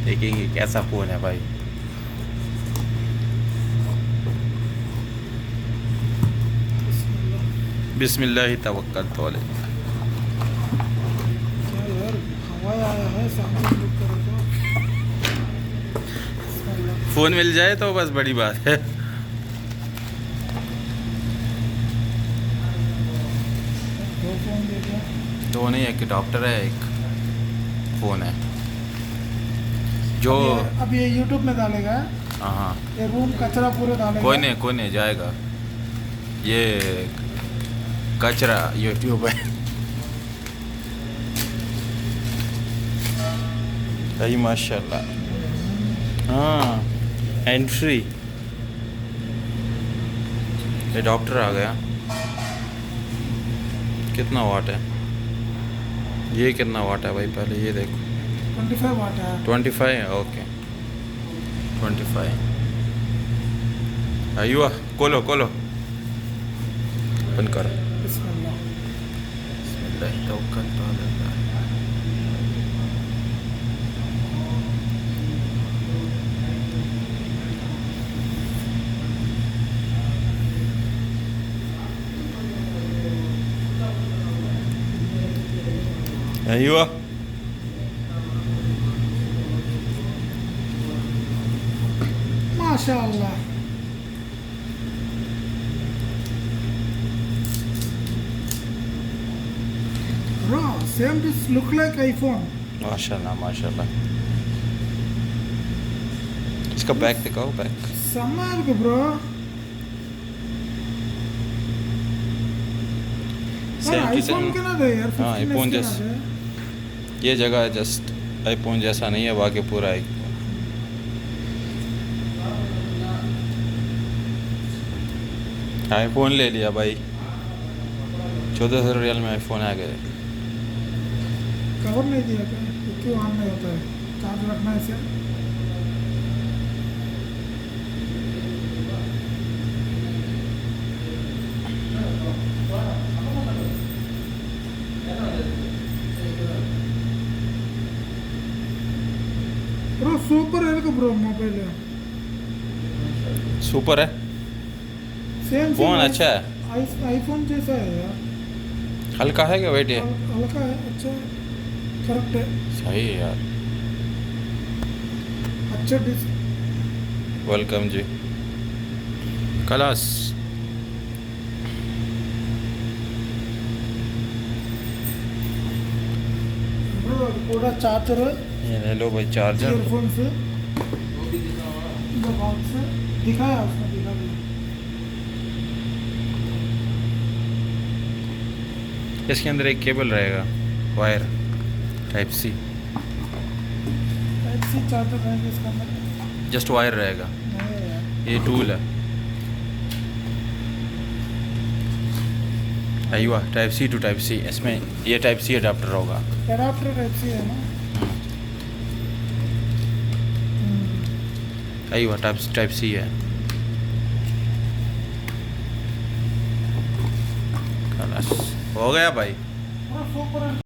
देखेंगे कैसा फ़ोन है भाई। बिस्मिल्लाह तवक्कलतु अलैह। क्या यार, हवाई आया है सैमसंग बुक करो तो। बिस्मिल्लाह। फ़ोन मिल जाए तो बस बड़ी बात है। दो फ़ोन दे दिया। दो नहीं, एक अडॉप्टर है, एक फ़ोन है जो। अब ये यूट्यूब में डालेगा। हाँ हाँ, ये रूम कचरा पूरे डालेगा। कोई नहीं जाएगा। ये कचरा यूट्यूब है भाई माशाल्लाह। हाँ, एंट्री एडॉप्टर आ गया। कितना वाट है ये, कितना वाट है भाई, पहले ये देखो। 25 वाट है। 25 है, ओके 25। अयुआ खोलो ओपन करो। बिस्मिल्लाह। बिस्मिल्लाह तवक्कलतु अलैल्लाह। अयुआ माशाअल्लाह। Bro, same this look like iPhone. माशाल्लाह। इसका बैक दिखाओ, बैक। செம்மையா இருக்கு bro. iPhone के ना दे यार। हाँ, 15 iPhone के ना जैसे दे। ये जगह जस्ट आईफोन जैसा नहीं है, बाकी पूरा आईफोन ले लिया भाई। 1400 रियल में आईफोन आ गए। कवर नहीं दिया क्या? तो क्यों ऑन नहीं होता है? चार्ज रखना है इसे। ब्रो सूपर है इनको ब्रो मोबाइल है। सुपर है, सेम फ़ोन अच्छा है। आईफोन जैसा है यार। हल्का है क्या वेट? ये हल्का है, अच्छा है, करेक्ट है। सही है यार। अच्छा डिस। वेलकम जी। खलास। ब्रो पूरा चार्जर है। ये ले लो भाई चार्जर। ईयरफोन से बॉक्स से दिखाया उसने, दिखा दिया। इसके अंदर एक केबल रहेगा, wire type C. Type C charger रहेगा इसका अंदर। जस्ट वायर रहेगा। नहीं यार। ये टूल है। अयुआ type C to type C, इसमें ये टाइप सी अडाप्टर होगा। एडाप्टर टाइप सी है ना। अयुआ टाइप सी है। खलास हो गया भाई। पूरा सुपर है।